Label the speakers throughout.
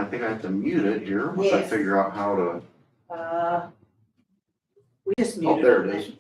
Speaker 1: think I have to mute it here once I
Speaker 2: Yes.
Speaker 1: figure out how to,
Speaker 2: We just
Speaker 1: oh,
Speaker 2: muted
Speaker 1: there
Speaker 2: on
Speaker 1: it
Speaker 2: that.
Speaker 1: is.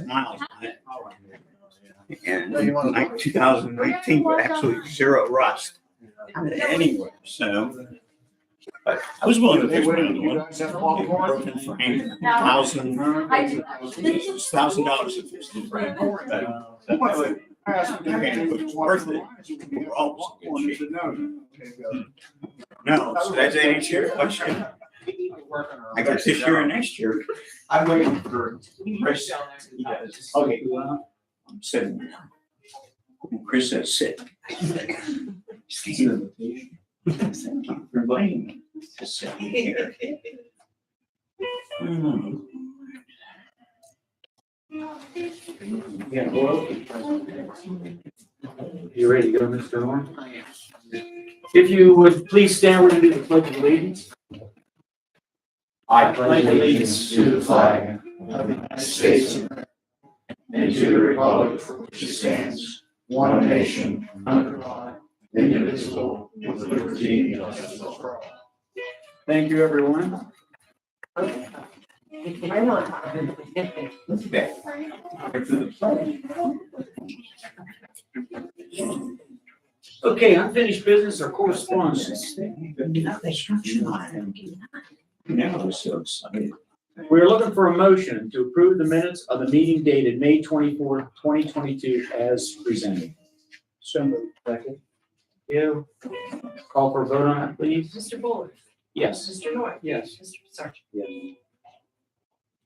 Speaker 2: miles on it. And like 2019, but actually zero rust anywhere. So, but I was willing to fix my other one. Broken frame, $1,000 to fix the frame. But it's worth it. We're all in good shape. No, so that's an each-year question. I got this year and next year. I'm waiting for Chris. He does. Okay, well, I'm sitting there. Chris says sit. Thank you for inviting me to sit here.
Speaker 3: Yeah, well, you ready to go, Mr. Horn? If you would please stand, we're going to do the Pledge of Allegiance. I pledge allegiance to the flag of the United States of America and to the republic for which it stands, one nation, under God, indivisible, with liberty and justice for all. Thank you, everyone. Okay, unfinished business or correspondence.
Speaker 2: Now I'm so excited.
Speaker 3: We're looking for a motion to approve the minutes of the meeting dated May 24th, 2022 as presented. So moved. Second. You. Call for a vote on that, please.
Speaker 4: Mr. Buller.
Speaker 3: Yes.
Speaker 4: Mr. North.
Speaker 3: Yes.
Speaker 4: Mr. Sargent.
Speaker 3: Yes.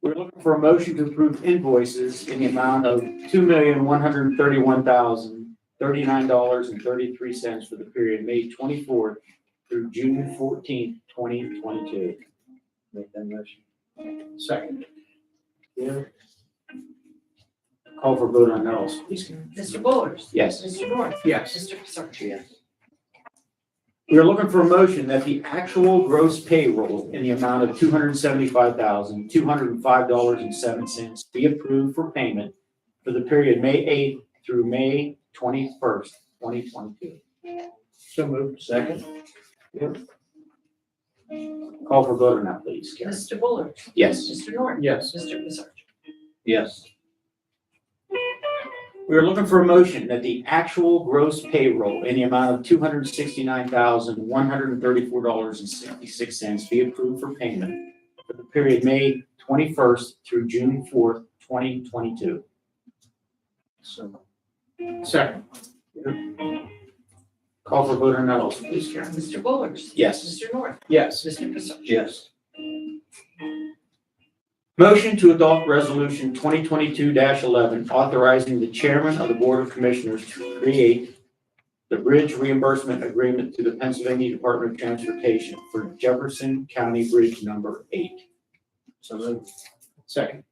Speaker 3: We're looking for a motion to approve invoices in the amount of $2,131,039.33 for the period May 24th through June 14th, 2022. Make that motion. Second. Yeah. Call for vote on that also, please.
Speaker 4: Mr. Buller.
Speaker 3: Yes.
Speaker 4: Mr. North.
Speaker 3: Yes.
Speaker 4: Mr. Sargent.
Speaker 3: Yes. We are looking for a motion that the actual gross payroll in the amount of $275,205.07 be approved for payment for the period May 8th through May 21st, 2022. So moved. Second. Yep. Call for vote on that, please, Karen.
Speaker 4: Mr. Buller.
Speaker 3: Yes.
Speaker 4: Mr. North.
Speaker 3: Yes.
Speaker 4: Mr. Sargent.
Speaker 3: Yes. We are looking for a motion that the actual gross payroll in the amount of $269,134.66 be approved for payment for the period May 21st through June 4th, 2022. So, second. Call for vote on that also, please, Karen.
Speaker 4: Mr. Buller.
Speaker 3: Yes.
Speaker 4: Mr. North.
Speaker 3: Yes.
Speaker 4: Mr. Sargent.
Speaker 3: Yes. Motion to adopt resolution 2022-11 authorizing the chairman of the Board of Commissioners to create the bridge reimbursement agreement to the Pennsylvania Department of Transportation for Jefferson County Bridge number 8. So moved. Second.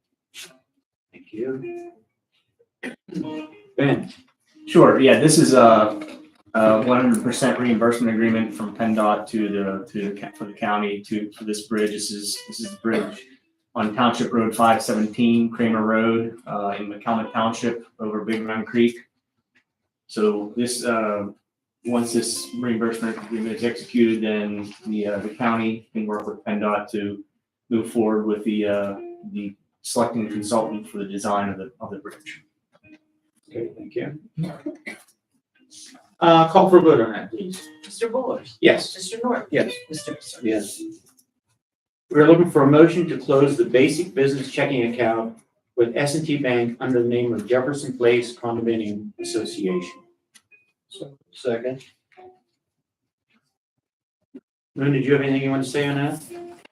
Speaker 3: Thank you. Ben.
Speaker 5: Sure. Yeah, this is a 100% reimbursement agreement from PennDOT for the county for this bridge. This is the bridge on Township Road 517, Kramer Road, in McCalmont Township over Big Round Creek. So this, once this reimbursement agreement is executed, then the county can work with PennDOT to move forward with the selecting a consultant for the design of the bridge.
Speaker 3: Okay, thank you. Call for a vote on that, please.
Speaker 4: Mr. Buller.
Speaker 3: Yes.
Speaker 4: Mr. North.
Speaker 3: Yes.
Speaker 4: Mr. Sargent.
Speaker 3: Yes. We're looking for a motion to close the basic business checking account with S&T Bank under the name of Jefferson Place Condominium Association. So, second. Moon, did you have anything you want to say on that?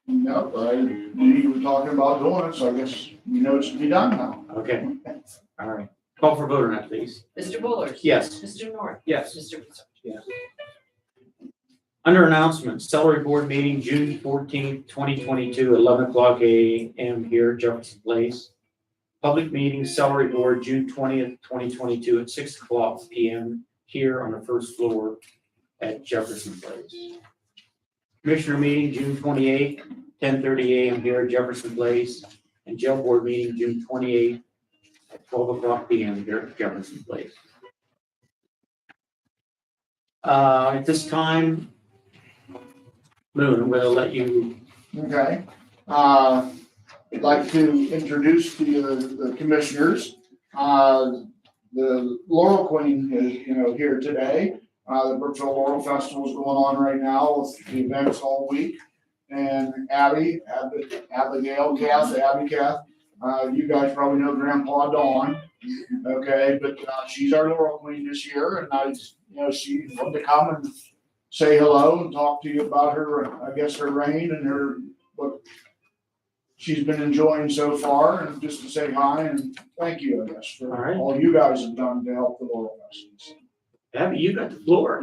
Speaker 6: No, but you were talking about doing it, so I guess you know it's to be done now.
Speaker 3: Okay. All right. Call for vote on that, please.
Speaker 4: Mr. Buller.
Speaker 3: Yes.
Speaker 4: Mr. North.
Speaker 3: Yes.
Speaker 4: Mr. Sargent.
Speaker 3: Yes. Under announcements, salary board meeting, June 14th, 2022, 11 o'clock a.m. here, Jefferson Place. Public meeting, salary board, June 20th, 2022 at 6 o'clock p.m. here on the first floor at Jefferson Place. Commissioner meeting, June 28th, 10:30 a.m. here at Jefferson Place. And jail board meeting, June 28th at 12 o'clock p.m. here at Jefferson Place. At this time, Moon, I'm going to let you.
Speaker 6: Okay. I'd like to introduce to you the commissioners. The Laurel Queen is, here today. The Brookville Laurel Festival is going on right now with the events all week. And Abby, Abigail, Kath, you guys probably know Grandpa Dawn, okay, but she's our Laurel Queen this year, and she wanted to come and say hello and talk to you about her, her reign and what she's been enjoying so far, and just to say hi and thank you, I guess, for all you guys have done to help the Laurel Festival.
Speaker 3: Abby, you got the floor.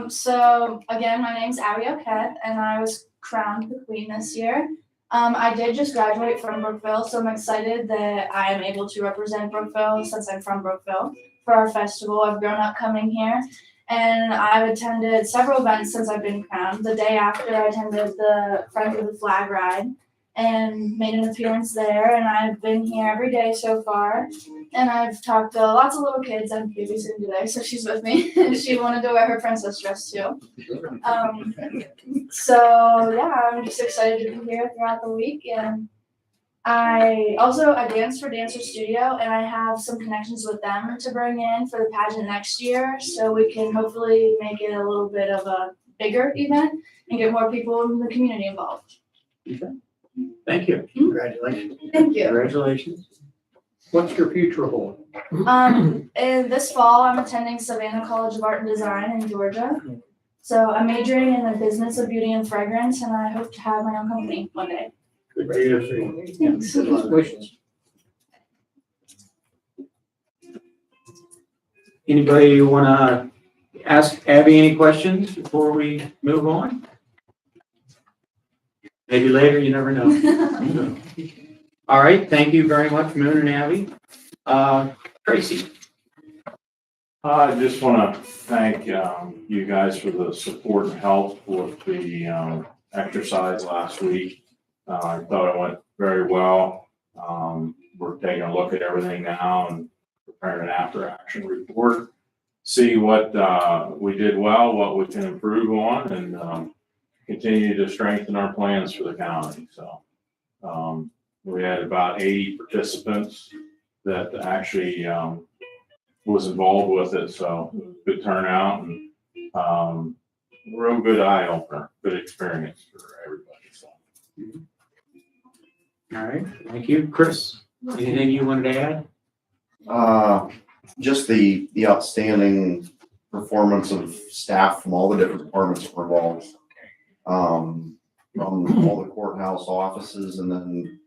Speaker 4: So again, my name's Abby O'Keth, and I was crowned the queen this year. I did just graduate from Brookville, so I'm excited that I am able to represent Brookville since I'm from Brookville for our festival. I've grown up coming here, and I've attended several events since I've been crowned. The day after, I attended the Friends of the Flag Ride and made an appearance there, and I've been here every day so far. And I've talked to lots of little kids. I'm babysitting today, so she's with me. She wanted to wear her princess dress too. So yeah, I'm just excited to be here throughout the week. And I dance for Dancer Studio, and I have some connections with them to bring in for the pageant next year, so we can hopefully make it a little bit of a bigger event and get more people in the community involved.
Speaker 3: Okay. Thank you. Congratulations.
Speaker 4: Thank you.
Speaker 3: Congratulations. What's your future hold?
Speaker 4: And this fall, I'm attending Savannah College of Art and Design in Georgia. So I'm majoring in the business of beauty and fragrance, and I hope to have my own company one day.
Speaker 3: Good for you.
Speaker 4: Thanks.
Speaker 3: Congratulations. Anybody want to ask Abby any questions before we move on? Maybe later, you never know. All right, thank you very much, Moon and Abby. Tracy.
Speaker 7: I just want to thank you guys for the support and help with the exercise last week. I thought it went very well. We're taking a look at everything now and preparing an after action report. See what we did well, what we can improve on, and continue to strengthen our plans for the county. So we had about 80 participants that actually was involved with it. So it was a good turnout and real good eye opener, good experience for everybody. So.
Speaker 3: All right, thank you. Chris, anything you wanted to add?
Speaker 1: Just the outstanding performance of staff from all the different departments that were involved. From all the courthouse offices, and then,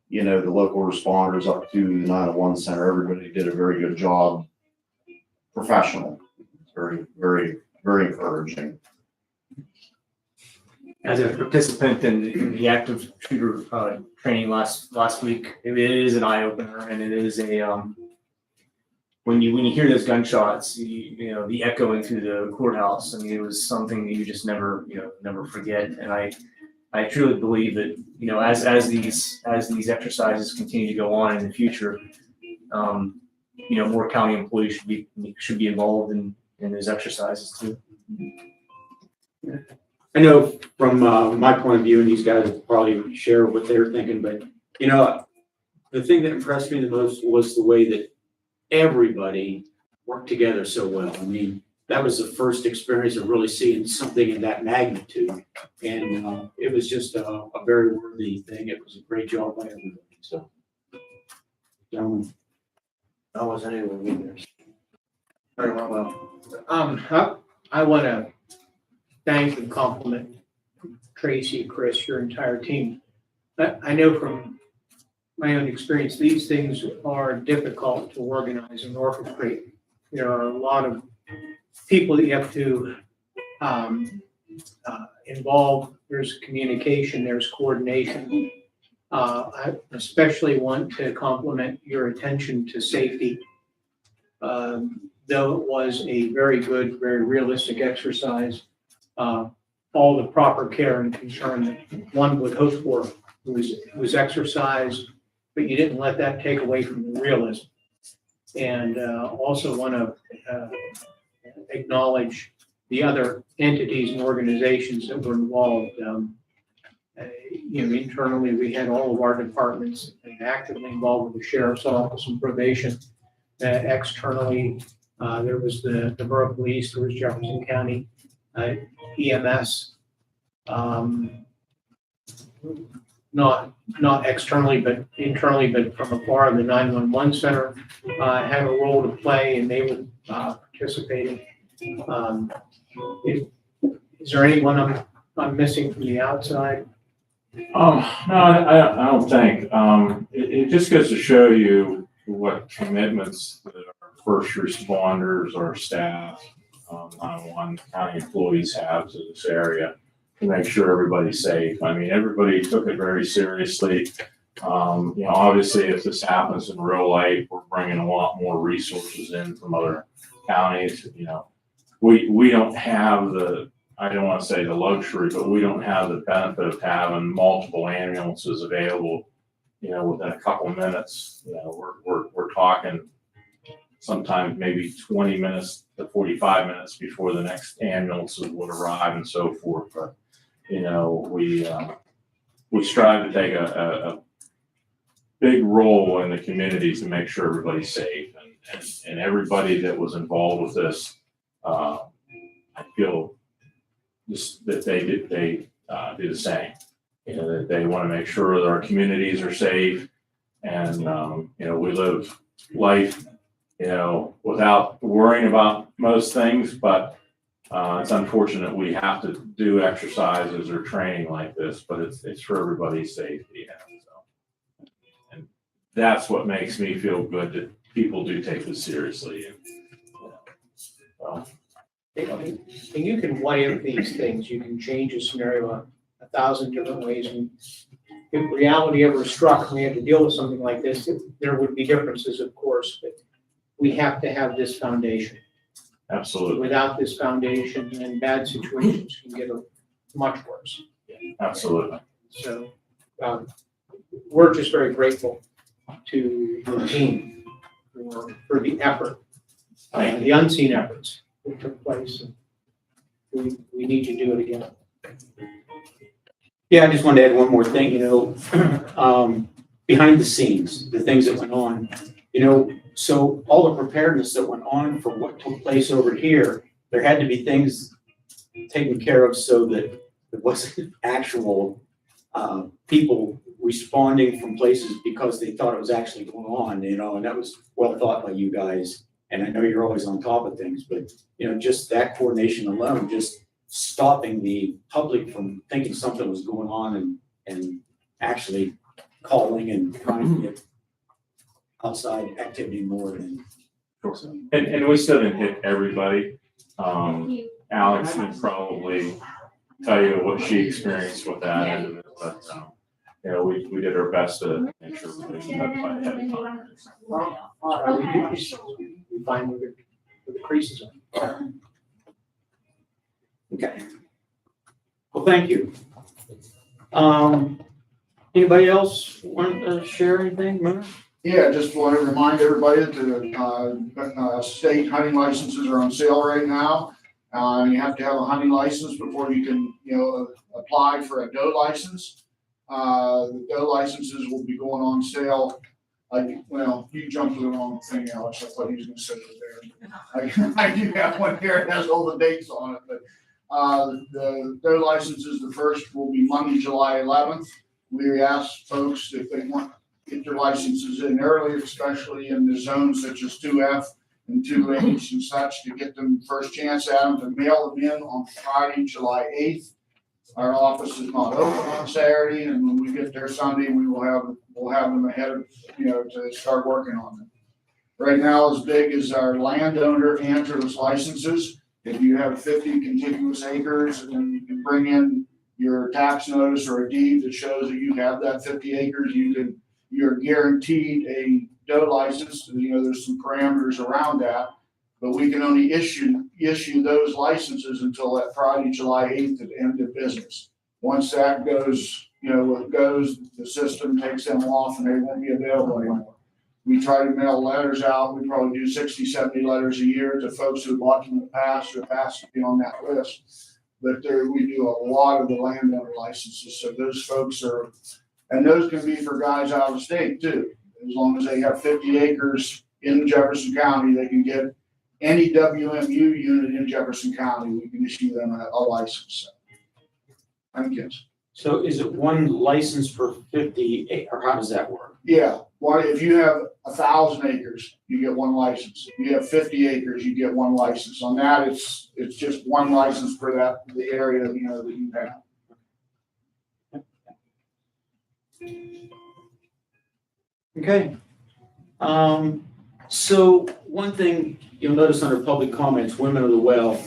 Speaker 1: the local responders up to the 911 center. Everybody did a very good job. Professional. It's very, very, very encouraging.
Speaker 5: As a participant in the active shooter training last week, it is an eye opener, and it is a when you hear those gunshots, the echoing through the courthouse. I mean, it was something that you just never forget. And I truly believe that as these exercises continue to go on in the future, more county employees should be involved in those exercises too.
Speaker 3: I know from my point of view, and these guys will probably share what they're thinking, but the thing that impressed me the most was the way that everybody worked together so well. I mean, that was the first experience of really seeing something in that magnitude, and it was just a very worthy thing. It was a great job by everybody. So, gentlemen.
Speaker 8: I wasn't able to be there. Very well. I want to thank and compliment Tracy, Chris, your entire team. I know from my own experience, these things are difficult to organize and orchestrate. There are a lot of people that you have to involve. There's communication, there's coordination. I especially want to compliment your attention to safety. Though it was a very good, very realistic exercise, all the proper care and concern that one would hope for was exercised, but you didn't let that take away from the realism. And also want to acknowledge the other entities and organizations that were involved. Internally, we had all of our departments actively involved with the sheriff's office and probation. Externally, there was the borough police, there was Jefferson County EMS. Not externally, but internally, but from afar, the 911 center had a role to play, and they were participating. Is there anyone I'm missing from the outside?
Speaker 7: No, I don't think. It just goes to show you what commitments that our first responders, our staff, 911 county employees have to this area to make sure everybody's safe. I mean, everybody took it very seriously. Obviously, if this happens in real life, we're bringing a lot more resources in from other counties. We don't have the, I don't want to say the luxury, but we don't have the benefit of having multiple ambulances available, within a couple of minutes. We're talking sometimes maybe 20 minutes to 45 minutes before the next ambulances would arrive and so forth. But, we strive to take a big role in the community to make sure everybody's safe, and everybody that was involved with this, I feel just that they do the same. That they want to make sure that our communities are safe, and we live life, without worrying about most things. But it's unfortunate we have to do exercises or training like this, but it's for everybody's safety. And that's what makes me feel good, that people do take this seriously.
Speaker 8: And you can what if these things, you can change a scenario 1,000 different ways. And if reality ever struck and we had to deal with something like this, there would be differences, of course, but we have to have this foundation.
Speaker 7: Absolutely.
Speaker 8: Without this foundation, then bad situations can get much worse.
Speaker 7: Absolutely.
Speaker 8: So we're just very grateful to the team for the effort, the unseen efforts that took place. And we need to do it again.
Speaker 3: Yeah, I just wanted to add one more thing, behind the scenes, the things that went on, so all the preparedness that went on for what took place over here, there had to be things taken care of so that it wasn't actual people responding from places because they thought it was actually going on, and that was well thought by you guys. And I know you're always on top of things, but, just that coordination alone, just stopping the public from thinking something was going on and actually calling and trying to get outside activity more than.
Speaker 7: And we still didn't hit everybody. Alex would probably tell you what she experienced with that end of it, but we did our best to make sure we didn't notify ahead of time.
Speaker 8: We find where the creases are.
Speaker 3: Okay. Well, thank you. Anybody else want to share anything, Moon?
Speaker 6: Yeah, just want to remind everybody that state hunting licenses are on sale right now. You have to have a hunting license before you can, apply for a doe license. The doe licenses will be going on sale. You jumped to the wrong thing, Alex. I thought he was going to sit there. I do have one here that has all the dates on it, but the doe licenses, the first will be Monday, July 11th. We asked folks if they want to get their licenses in early, especially in the zones such as 2F and 2H and such, to get them first chance at them, to mail them in on Friday, July 8th. Our office is not open on Saturday, and when we get there Sunday, we'll have them ahead of, to start working on them. Right now, as big as our landowner antlerless licenses, if you have 50 contiguous acres, and you can bring in your tax notice or a deed that shows that you have that 50 acres, you're guaranteed a doe license. There's some parameters around that, but we can only issue those licenses until that Friday, July 8th at the end of business. Once that goes, the system takes them off and they won't be available anymore. We try to mail letters out. We probably do 60, 70 letters a year to folks who bought in the past or past to be on that list. but we do a lot of the landowner licenses, so those folks are, and those can be for guys out of state too. As long as they have 50 acres in Jefferson County, they can get any WMU unit in Jefferson County, we can issue them a license. I'm kidding.
Speaker 3: So is it one license per 50, or how does that work?
Speaker 6: Yeah, well, if you have 1,000 acres, you get one license. If you have 50 acres, you get one license. On that, it's just one license for the area, that you have.
Speaker 3: Okay. So one thing you'll notice under public comments, women of the well,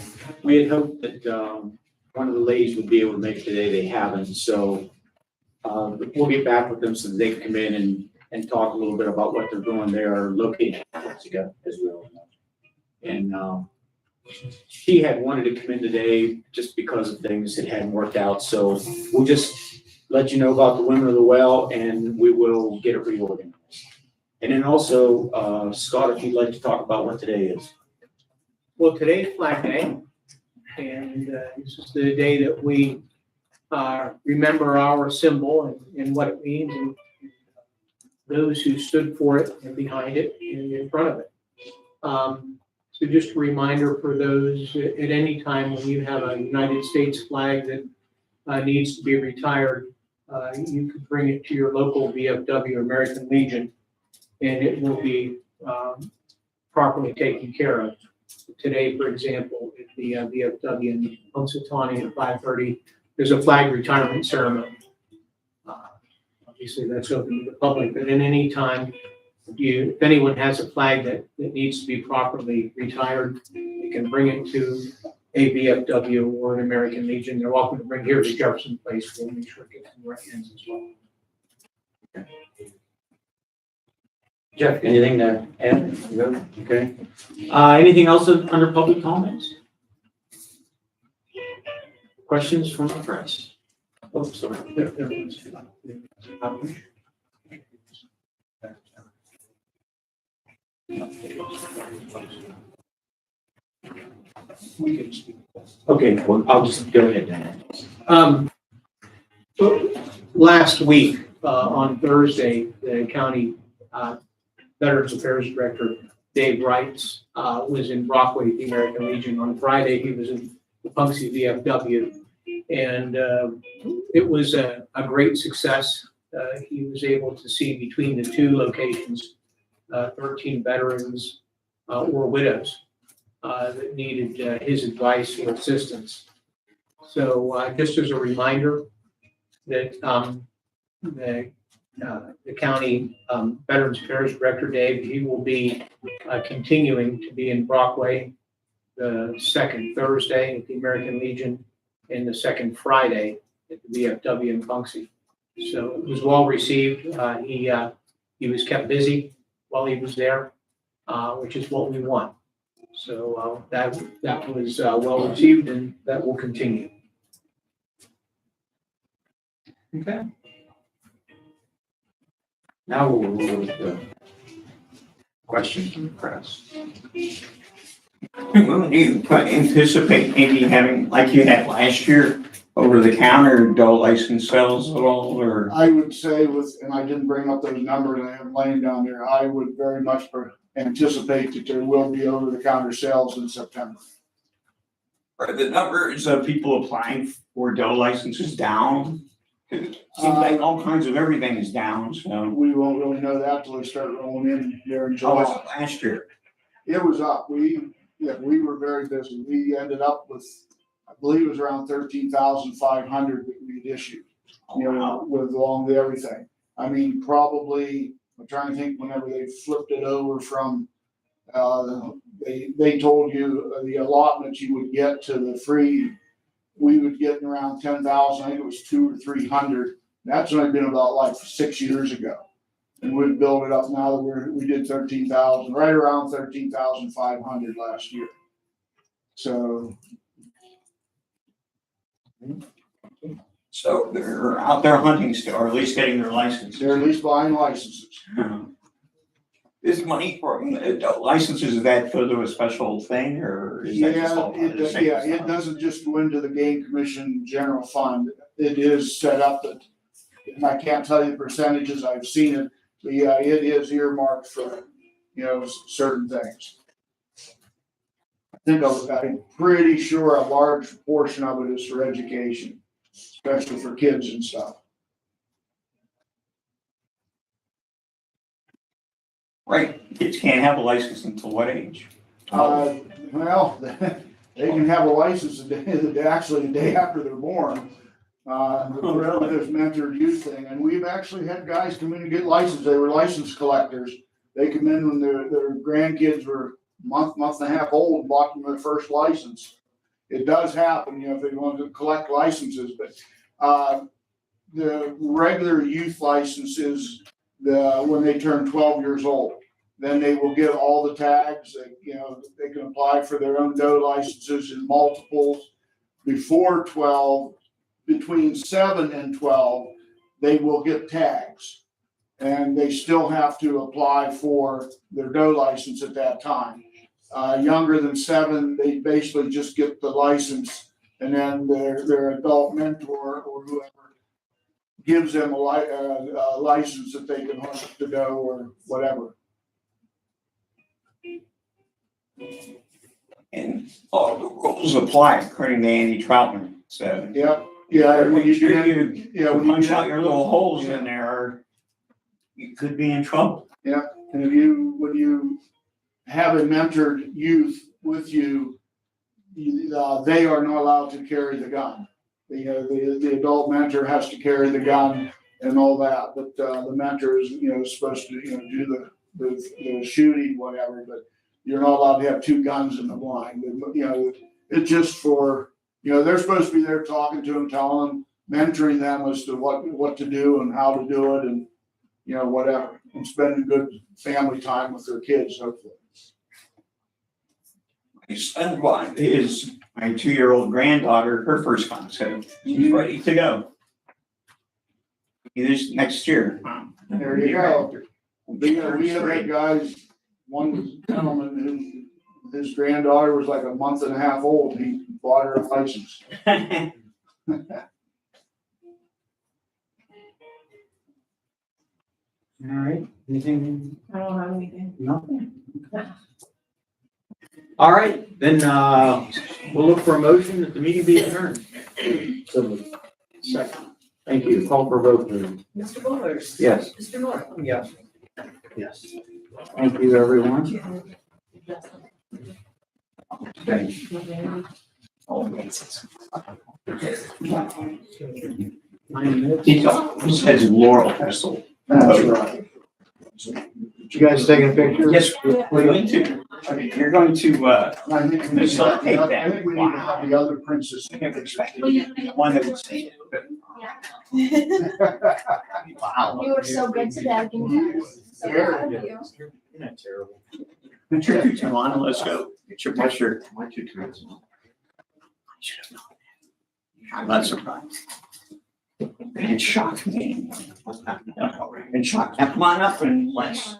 Speaker 3: we had hoped that, one of the ladies would be able to make it today. They haven't. So, we'll get back with them so that they can come in and talk a little bit about what they're doing. They are located together as well. And, she had wanted to come in today just because of things that hadn't worked out. So we'll just let you know about the women of the well and we will get it reorganized. And then also, Scott, if you'd like to talk about what today is.
Speaker 8: Well, today is Flag Day, and this is the day that we remember our symbol and what it means, and those who stood for it and behind it and in front of it. So just a reminder for those, at any time when you have a United States flag that needs to be retired, you could bring it to your local VFW American Legion, and it will be properly taken care of. Today, for example, at the VFW in Punxsutawney at 5:30, there's a flag retirement ceremony. Obviously, that's open to the public, but at any time, if anyone has a flag that needs to be properly retired, they can bring it to a VFW or an American Legion. They're welcome to bring here to Jefferson Place. We'll make sure it gets in the right hands as well.
Speaker 3: Okay. Jeff, anything to add? Okay. Anything else under public comments? Questions from the press? Oh, sorry. Okay, well, I'll just go ahead then.
Speaker 8: Last week, on Thursday, the county Veterans Affairs Director, Dave Wrights, was in Brockway at the American Legion. On Friday, he was in the Punxsutawney VFW, and it was a great success. He was able to see between the two locations 13 veterans or widows that needed his advice or assistance. So just as a reminder that the county Veterans Affairs Director, Dave, he will be continuing to be in Brockway the second Thursday at the American Legion and the second Friday at the VFW in Punxsutawney. So it was well received. He was kept busy while he was there, which is what we want. So that was well received, and that will continue.
Speaker 3: Okay. Now we'll move to the questions from the press.
Speaker 2: Well, do you anticipate maybe having, like you had last year, over-the-counter adult license sales at all, or?
Speaker 6: I would say and I didn't bring up those numbers, I have them laying down there, I would very much anticipate that there will be over-the-counter sales in September.
Speaker 2: Are the numbers of people applying for adult licenses down? It seems like all kinds of everything is down, so.
Speaker 6: We won't really know that till they start rolling in there in
Speaker 2: Oh,
Speaker 6: July.
Speaker 2: was it last year?
Speaker 6: It was up. We were very busy. We ended up with, I believe it was around 13,500 that we'd issued, with along with everything. I mean, probably, I'm trying to think whenever they flipped it over from, they told you the allotments you would get to the free, we would get around 10,000, I think it was 200 or 300. That's only been about like 6 years ago. And we'd build it up now that we did 13,000, right around 13,500 last year. So.
Speaker 2: So they're out there hunting still, or at least getting their license.
Speaker 6: They're at least buying licenses.
Speaker 2: This money for adult licenses, is that go to a special thing or is that just all part of the same?
Speaker 6: Yeah, it doesn't just go into the game commission general fund. It is set up that, and I can't tell you the percentages, I've seen it, but yeah, it is earmarked for, certain things. I'm pretty sure a large portion of it is for education, especially for kids and stuff.
Speaker 2: Right, kids can't have a license until what age?
Speaker 6: Well, they can have a license actually the day after they're born.
Speaker 2: Really?
Speaker 6: This mentored youth thing, and we've actually had guys come in and get licensed. They were license collectors. They come in when their grandkids were month and a half old and bought them their first license. It does happen, if they want to collect licenses, but the regular youth license is when they turn 12 years old. Then they will get all the tags. They can apply for their own doe licenses in multiples. Before 12, between 7 and 12, they will get tags. And they still have to apply for their doe license at that time. Younger than 7, they basically just get the license, and then their adult mentor or whoever gives them a license that they can hunt the doe or whatever.
Speaker 2: And all the rules apply according to Andy Troutman, so.
Speaker 6: Yeah. When
Speaker 2: Make sure
Speaker 6: you
Speaker 2: punch out your little holes in there, you could be in trouble.
Speaker 6: And when you have a mentored youth with you, they are not allowed to carry the gun. The adult mentor has to carry the gun and all that, but the mentor is supposed to do the shooting, whatever. But you're not allowed to have 2 guns in the blind. It's just for they're supposed to be there talking to them, telling them, mentoring them as to what to do and how to do it, and whatever, and spending good family time with their kids, hopefully.
Speaker 2: My son is my 2-year-old granddaughter, her first gun, so she's ready to go. This next year.
Speaker 6: There you go. We have had guys, one gentleman who his granddaughter was like a month and a half old, he bought her a license.
Speaker 3: All right, anything?
Speaker 9: I don't have anything.
Speaker 3: Nothing. All right, then, we'll look for a motion that the meeting be adjourned. Second. Thank you. Call for vote, please.
Speaker 9: Mr. Buller?
Speaker 3: Yes.
Speaker 9: Mr. Moore?
Speaker 3: Yes. Yes. Thank you, everyone.
Speaker 2: He says Laurel Festival.
Speaker 6: That's right.
Speaker 3: You guys taking a picture?
Speaker 2: Yes, we're going to, you're going to,
Speaker 6: I think we need to
Speaker 2: Take that.
Speaker 6: have the other princess.
Speaker 2: I never expected one that would say it, but wow.
Speaker 4: You were so good today. So proud of you.
Speaker 3: You're not terrible.
Speaker 2: Get your tutu on and let's go. Get your picture.
Speaker 3: My two turns.
Speaker 2: I should have known that. I'm not surprised. It shocked me. It shocked. Come on up and let's.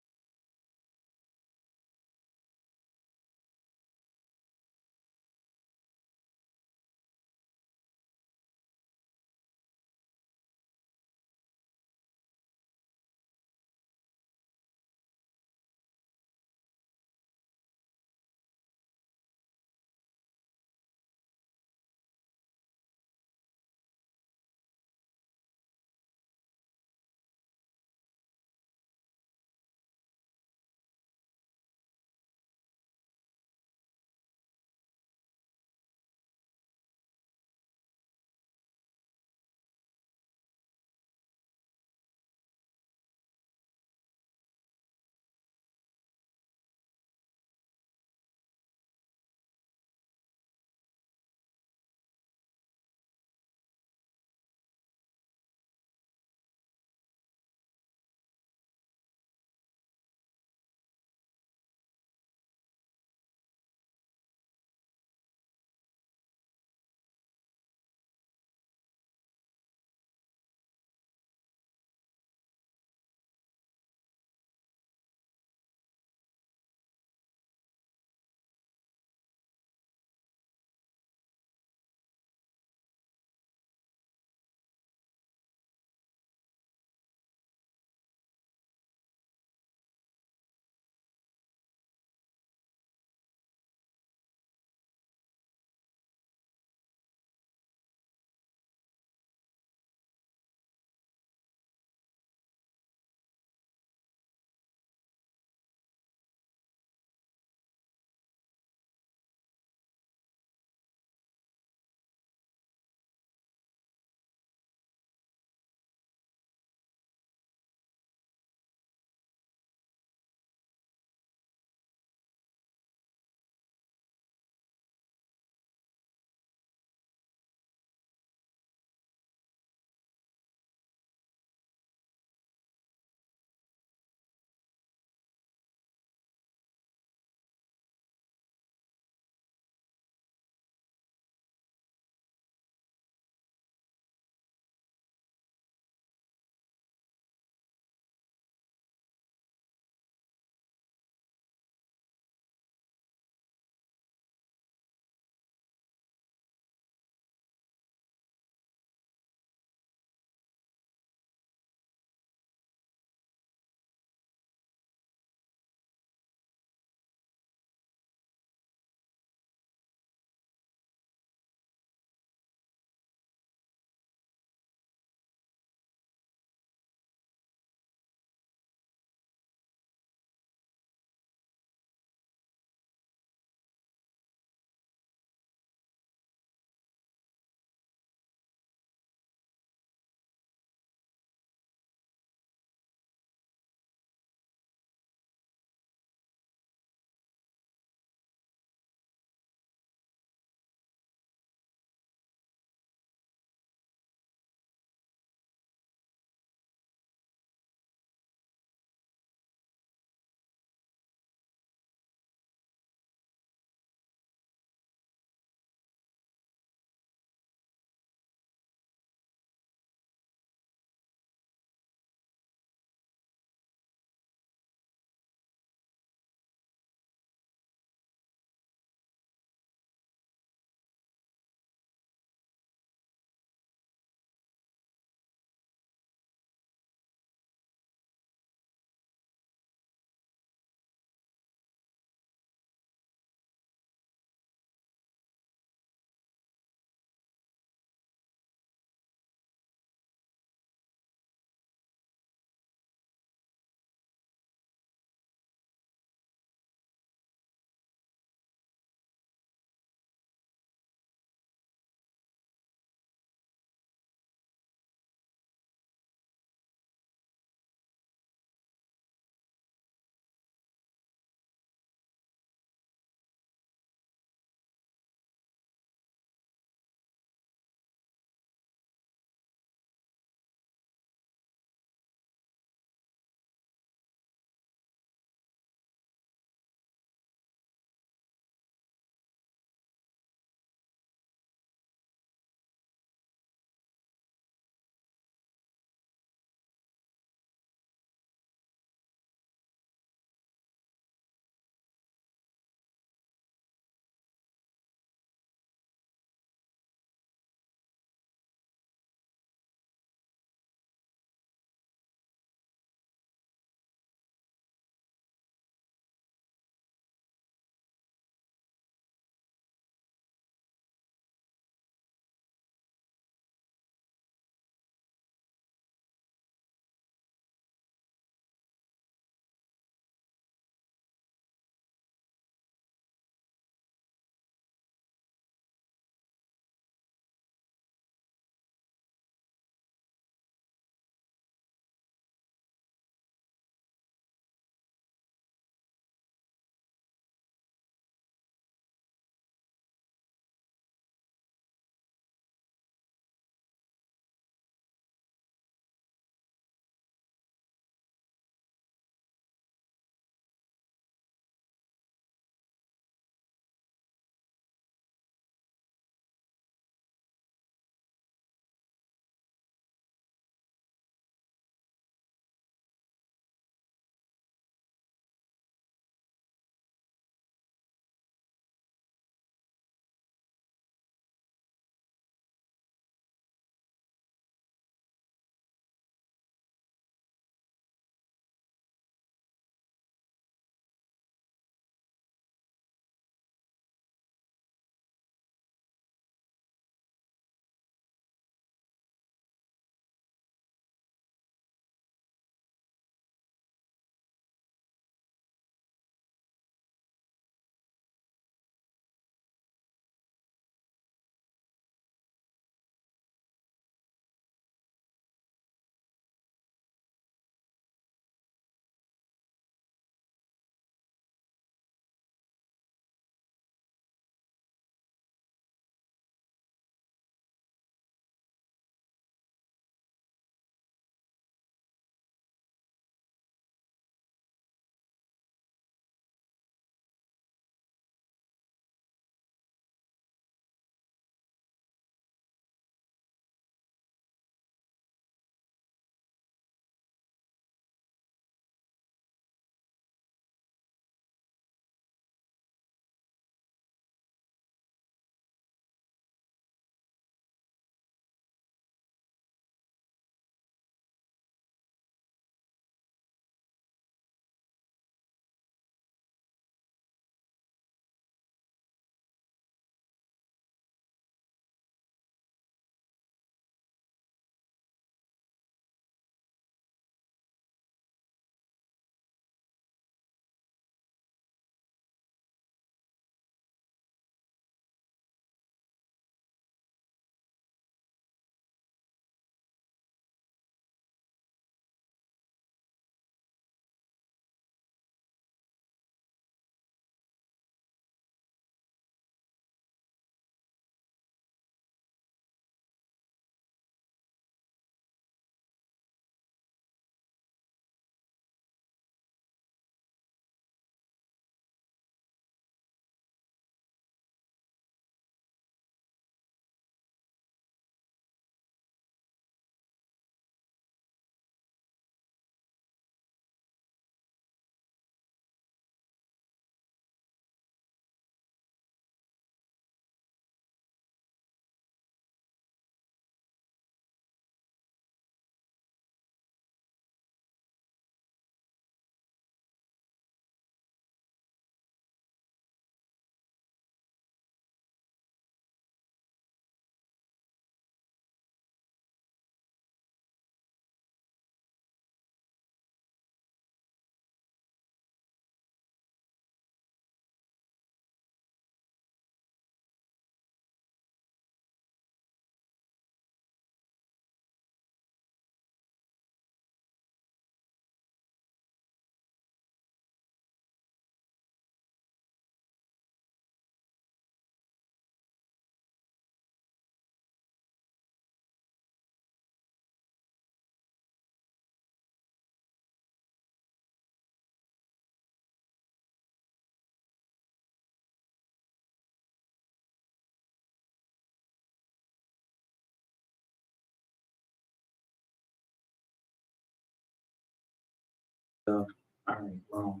Speaker 3: All right, well.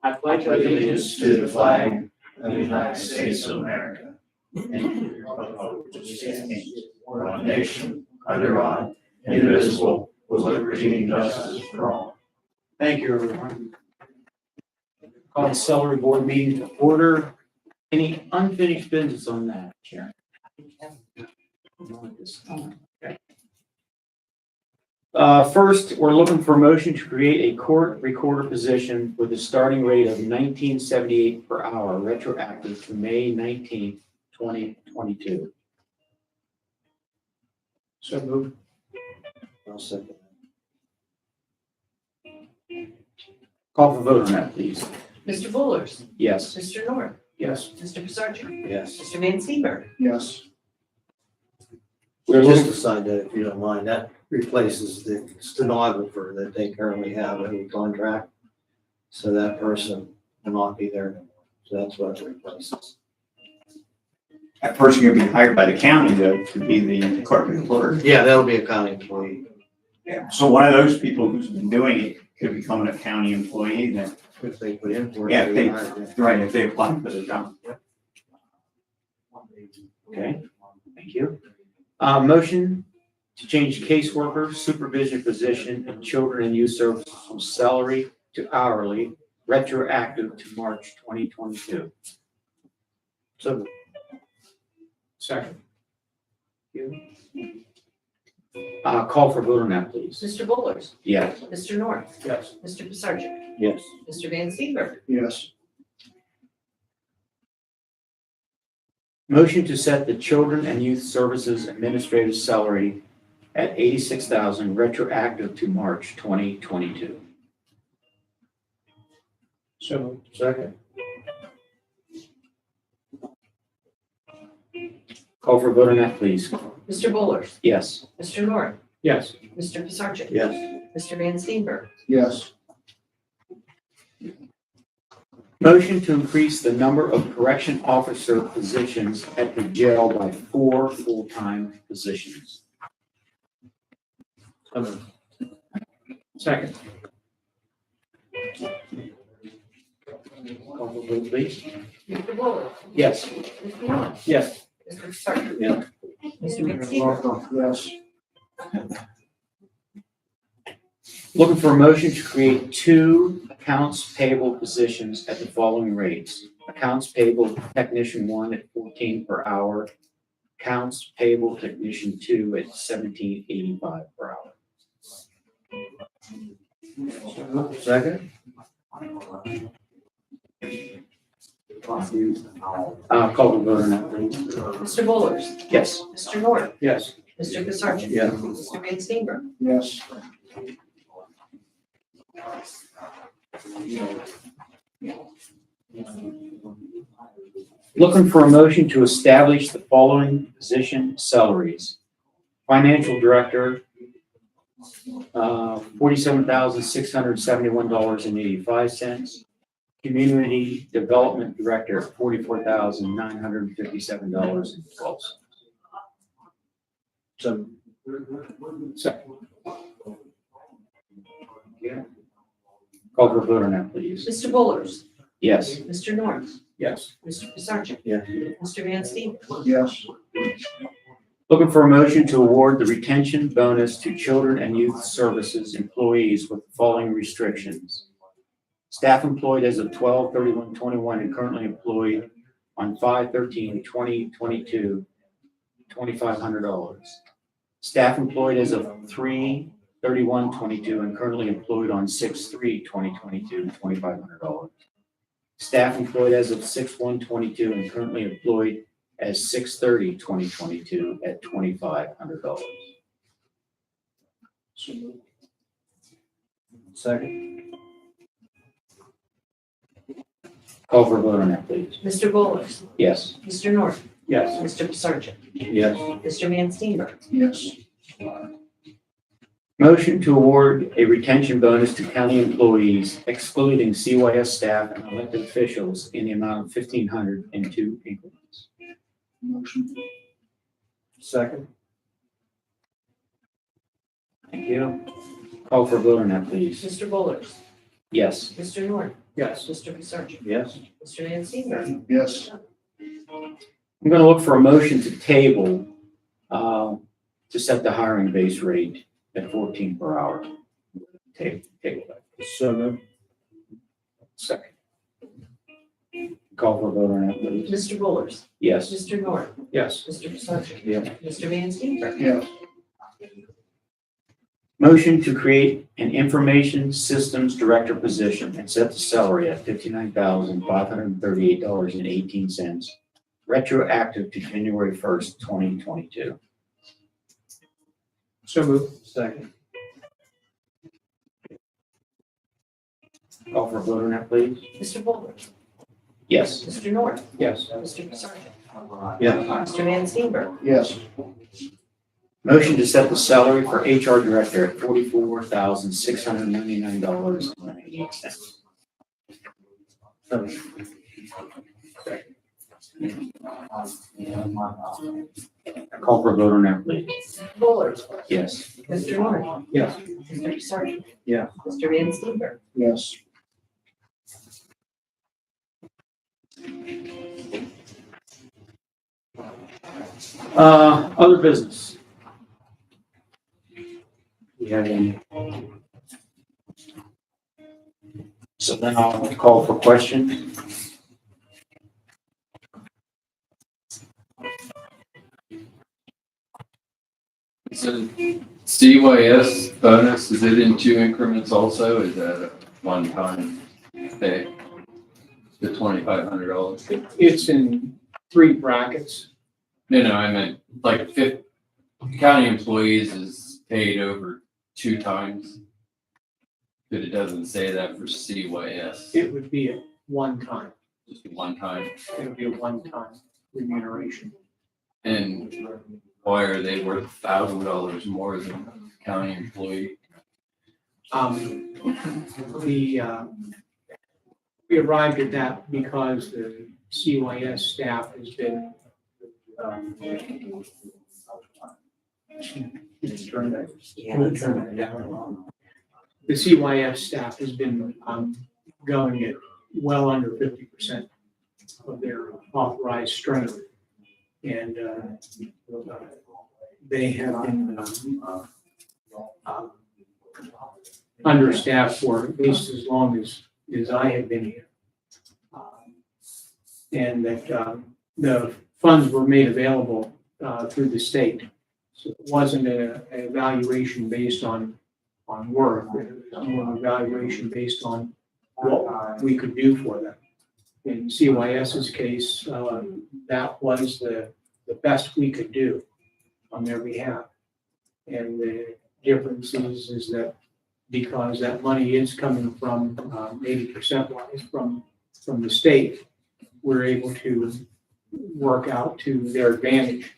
Speaker 5: I pledge allegiance to the flag of the United States of America and to the republic which stands one nation under God, indivisible, with liberty and justice for all.
Speaker 3: Thank you, everyone. Call the salary board meeting to order. Any unfinished business on that, Sharon? Not at this time. Okay. First, we're looking for a motion to create a court recorder position with a starting rate of $19.78 per hour, retroactive to May 19th, 2022.
Speaker 8: So moved.
Speaker 3: I'll second. Call for vote on that, please.
Speaker 9: Mr. Bullers,
Speaker 3: Yes.
Speaker 9: Mr. North,
Speaker 8: Yes.
Speaker 9: Mr. Pisarcik,
Speaker 3: Yes.
Speaker 9: Mr. Van Steenberg.
Speaker 6: Yes.
Speaker 3: We're
Speaker 10: Just
Speaker 3: looking,
Speaker 10: decide that if you don't mind, that replaces the stenographer that they currently have in contract. So that person will not be there anymore. So that's what it replaces.
Speaker 2: That person could be hired by the county though, to be the clerk recorder.
Speaker 10: Yeah, that'll be a county employee
Speaker 2: Yeah. So one of those people who's been doing it could become a county employee then.
Speaker 10: if they put in for it.
Speaker 2: Yeah, they-
Speaker 10: hire them.
Speaker 2: Right, if they apply for the job.
Speaker 3: okay, thank you. Motion to change caseworker supervision position in children and youth services from salary to hourly, retroactive to March 2022.
Speaker 10: So
Speaker 8: Second.
Speaker 3: Call for vote on that, please.
Speaker 9: Mr. Bullers,
Speaker 3: Yes.
Speaker 9: Mr. North,
Speaker 8: Yes.
Speaker 9: Mr. Pisarcik,
Speaker 10: yes,
Speaker 9: Mr. Van Steenberg.
Speaker 6: Yes.
Speaker 3: Motion to set the children and youth services administrative salary at $86,000, retroactive to March 2022.
Speaker 8: So moved.
Speaker 10: second,
Speaker 3: Call for vote on that, please.
Speaker 9: Mr. Bullers,
Speaker 3: Yes.
Speaker 9: Mr. North,
Speaker 8: Yes.
Speaker 9: Mr. Pisarcik.
Speaker 10: yes,
Speaker 9: Mr. Van Steenberg.
Speaker 6: Yes.
Speaker 3: Motion to increase the number of correction officer positions at the jail by 4 full-time positions.
Speaker 10: so moved,
Speaker 8: Second.
Speaker 3: Call for vote, please.
Speaker 9: Mr. Bullers,
Speaker 3: Yes.
Speaker 9: Mr. North,
Speaker 8: Yes.
Speaker 9: Mr. Pisarcik.
Speaker 10: Yeah.
Speaker 9: Mr. Van Steenberg.
Speaker 6: Yes.
Speaker 3: Looking for a motion to create 2 accounts payable positions at the following rates. Accounts payable technician 1 at 14 per hour. Accounts payable technician 2 at 17.85 per hour.
Speaker 10: second,
Speaker 3: Call for vote on that, please.
Speaker 9: Mr. Bullers,
Speaker 3: Yes.
Speaker 9: Mr. North,
Speaker 8: Yes.
Speaker 9: Mr. Pisarcik.
Speaker 10: Yeah.
Speaker 9: Mr. Van Steenberg.
Speaker 6: Yes.
Speaker 3: Looking for a motion to establish the following position salaries. Financial director, $47,671.85. Community development director, $44,957.12.
Speaker 10: so
Speaker 3: Second. Call for a vote on that, please.
Speaker 9: Mr. Bullers,
Speaker 3: Yes.
Speaker 9: Mr. North,
Speaker 8: Yes.
Speaker 9: Mr. Pisarcik.
Speaker 10: Yeah.
Speaker 9: Mr. Van Steenberg.
Speaker 6: Yes.
Speaker 3: Looking for a motion to award the retention bonus to children and youth services employees with the following restrictions. Staff employed as of 12/31/21 and currently employed on 5/13/2022, $2,500. Staff employed as of 3/31/22 and currently employed on 6/3/2022, $2,500. Staff employed as of 6/1/22 and currently employed as 6/30/2022 at $2,500.
Speaker 10: second,
Speaker 3: Call for a vote on that, please.
Speaker 9: Mr. Bullers,
Speaker 3: Yes.
Speaker 9: Mr. North,
Speaker 8: Yes.
Speaker 9: Mr. Pisarcik.
Speaker 10: yes,
Speaker 9: Mr. Van Steenberg.
Speaker 6: Yes.
Speaker 3: Motion to award a retention bonus to county employees excluding CYS staff and elected officials in the amount of $1,500 in 2 increments.
Speaker 6: Motion.
Speaker 10: second,
Speaker 3: Thank you. Call for a vote on that, please.
Speaker 9: Mr. Bullers,
Speaker 3: Yes.
Speaker 9: Mr. North,
Speaker 8: Yes.
Speaker 9: Mr. Sargent,
Speaker 10: Yes.
Speaker 9: Mr. Van Steenberg.
Speaker 6: Yes.
Speaker 3: I'm gonna look for a motion to table, to set the hiring base rate at 14 per hour. Table that.
Speaker 10: So moved.
Speaker 3: Second. Call for a vote on that, please.
Speaker 9: Mr. Bullers,
Speaker 3: Yes.
Speaker 9: Mr. North,
Speaker 8: Yes.
Speaker 9: Mr. Sargent.
Speaker 10: Yeah.
Speaker 9: Mr. Van Steenberg.
Speaker 6: Yes.
Speaker 3: Motion to create an information systems director position and set the salary at $59,538.18, retroactive to January 1st, 2022.
Speaker 8: So moved.
Speaker 10: Second.
Speaker 3: Call for a vote on that, please.
Speaker 9: Mr. Bullers,
Speaker 3: Yes.
Speaker 9: Mr. North,
Speaker 8: Yes.
Speaker 9: Mr. Sargent,
Speaker 10: Yeah.
Speaker 9: Mr. Van Steenberg.
Speaker 6: Yes.
Speaker 3: Motion to set the salary for HR director at $44,699.98. Call for a vote on that, please.
Speaker 9: Bullers,
Speaker 3: Yes.
Speaker 9: Mr. North,
Speaker 8: Yes.
Speaker 9: Mr. Sargent.
Speaker 10: Yeah.
Speaker 9: Mr. Van Steenberg.
Speaker 6: Yes.
Speaker 3: Other business. We have any? So then I'll call for question.
Speaker 11: So CYS bonus, is it in 2 increments also? Is that a one-time pay? The $2,500?
Speaker 8: It's in 3 brackets.
Speaker 11: No, I meant like county employees is paid over 2 times. But it doesn't say that for CYS,
Speaker 8: It would be a one-time,
Speaker 11: just one time.
Speaker 8: it would be a one-time remuneration.
Speaker 11: And why are they worth $1,000 more than a county employee?
Speaker 8: We arrived at that because the CYS staff has been, the CYS staff has been, going at well under 50% of their authorized strength. And, they have been, understaffed for at least as long as I have been here. And that, the funds were made available, through the state. So it wasn't an evaluation based on work, it was more an evaluation based on what we could do for them. In CYS's case, that was the best we could do on their behalf. And the difference is that because that money is coming from 80% wise from the state, we're able to work out to their advantage.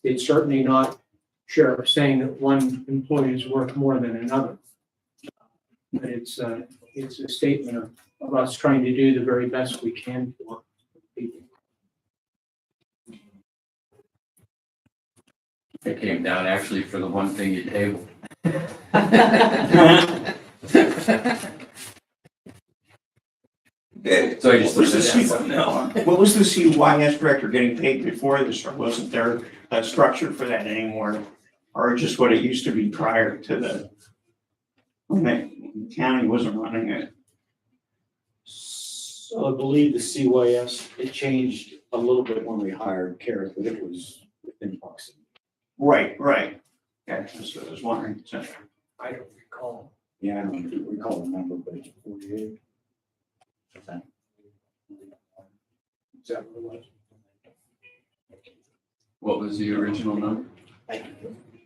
Speaker 8: It's certainly not sheriff saying that one employee is worth more than another. But it's a statement of us trying to do the very best we can for people.
Speaker 11: It came down actually for the one thing you tabled. So I just.
Speaker 2: What was the CYS director getting paid before this, or wasn't there a structure for that anymore? Or just what it used to be prior to when the county wasn't running it?
Speaker 3: So I believe the CYS, it changed a little bit when we hired Kara, but it was within proximity.
Speaker 2: Right. Okay, that's what I was wondering. So,
Speaker 8: I don't recall.
Speaker 3: Yeah, I don't recall the number, but it's 48.
Speaker 8: Is that what it was?
Speaker 11: What was the original number?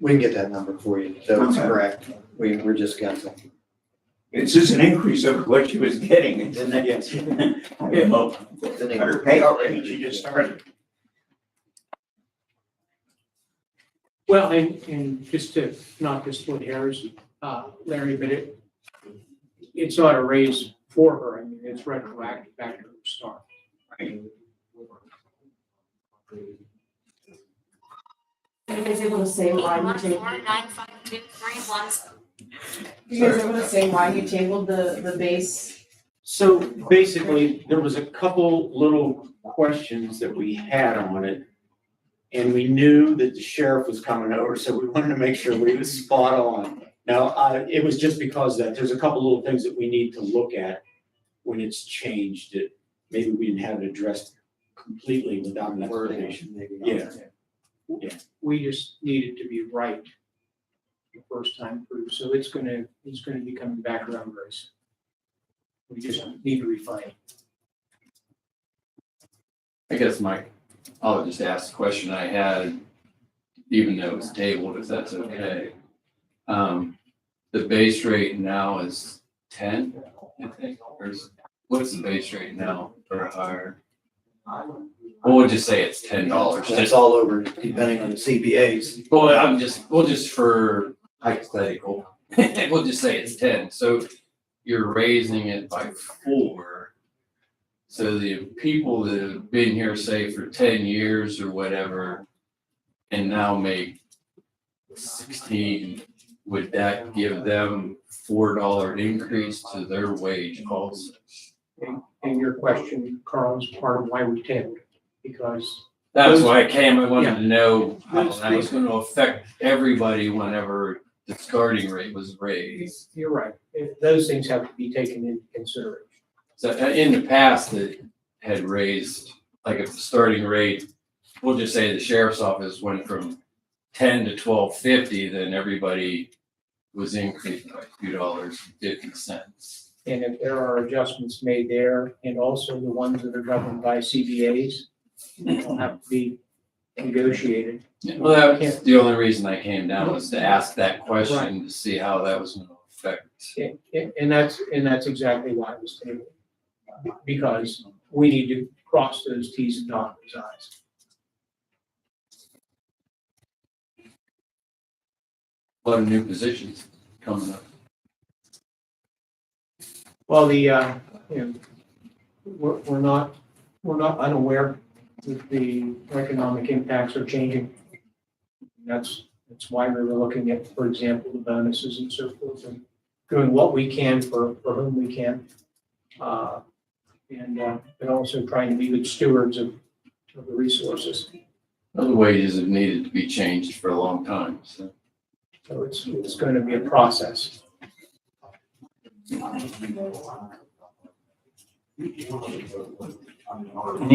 Speaker 10: We can get that number for you. So it's
Speaker 2: Okay.
Speaker 10: correct. We're just guessing.
Speaker 2: It's just an increase over what she was getting, isn't it?
Speaker 8: Yes.
Speaker 2: Better pay already, she just started.
Speaker 8: Well, and just to, not to split hairs, Larry, but it's not a raise for her. I mean, it's retroactive back to her start.
Speaker 2: Right.
Speaker 9: Anybody's able to say why you take?
Speaker 12: 1495231.
Speaker 9: You guys able to say why you tabled the base?
Speaker 3: So basically, there was a couple little questions that we had on it. And we knew that the sheriff was coming over, so we wanted to make sure we was spot on. Now, it was just because that there's a couple little things that we need to look at when it's changed, that maybe we didn't have it addressed completely without an explanation. Yeah.
Speaker 8: We just need it to be right the first time through, so it's gonna be coming back around very soon. We just need to refine it.
Speaker 11: I guess I'll just ask the question I had, even though it's tabled, if that's okay. The base rate now is 10, I think, what's the base rate now for a hire? We'll just say it's $10.
Speaker 10: That's all over depending on the CPAs.
Speaker 11: Well, we'll just for hypothetical, we'll just say it's 10. So you're raising it by 4. So the people that have been here, say, for 10 years or whatever, and now make 16, would that give them $4 increase to their wage also?
Speaker 8: And your question, Carl, is part of why we tabled it, because
Speaker 11: That's why I came. I wanted to know how that was going to affect everybody whenever the starting rate was raised.
Speaker 8: you're right. Those things have to be taken into consideration.
Speaker 11: So in the past, it had raised, like if the starting rate, we'll just say the sheriff's office went from 10 to 12.50, then everybody was increased by $2.50.
Speaker 8: And if there are adjustments made there, and also the ones that are governed by CBAs, will have to be negotiated.
Speaker 11: Well, that was the only reason I came down, was to ask that question to see how that was going to affect.
Speaker 8: And that's exactly why it was tabled. Because we need to cross those Ts and dot those Is.
Speaker 11: A lot of new positions coming up.
Speaker 8: Well, we're not unaware that the economic impacts are changing. That's why we were looking at, for example, the bonuses and so forth, and doing what we can for whom we can. And also trying to be good stewards of the resources.
Speaker 11: Other wages have needed to be changed for a long time, so.
Speaker 8: So it's going to be a process.
Speaker 3: Any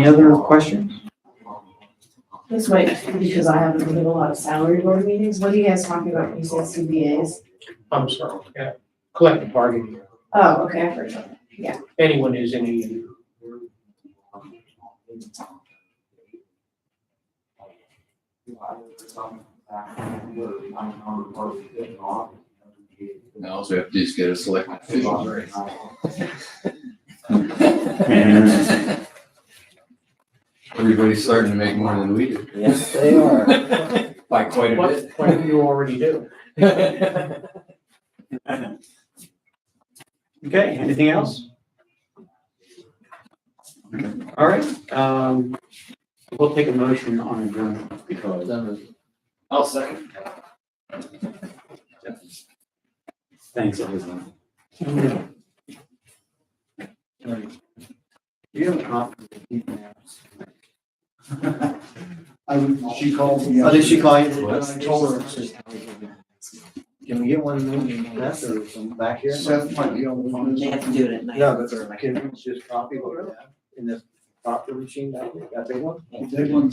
Speaker 3: other questions?
Speaker 9: This way, because I haven't been to a lot of salary board meetings, what are you guys talking about when you said CBAs?
Speaker 8: I'm sorry, collective bargaining.
Speaker 9: Oh, okay, I've heard of that.
Speaker 8: Anyone who's in a union.
Speaker 11: Now all we have to do is get a selected official rate. Everybody's starting to make more than we do.
Speaker 10: Yes, they are.
Speaker 11: By quite a bit.
Speaker 8: What do you already do?
Speaker 3: Okay, anything else? All right, we'll take a motion on adjournment because.
Speaker 11: I'll second.
Speaker 3: Thanks, everyone. You have a copy of the emails.
Speaker 6: She called me.
Speaker 10: Oh, did she call you?
Speaker 6: I told her,
Speaker 10: Can we get one moving left or some back here?
Speaker 6: Seth might be on the phone.
Speaker 9: They have to do it at night.
Speaker 10: Yeah, but can we just copy what we have in this copy machine back there, that big one?
Speaker 6: Big one.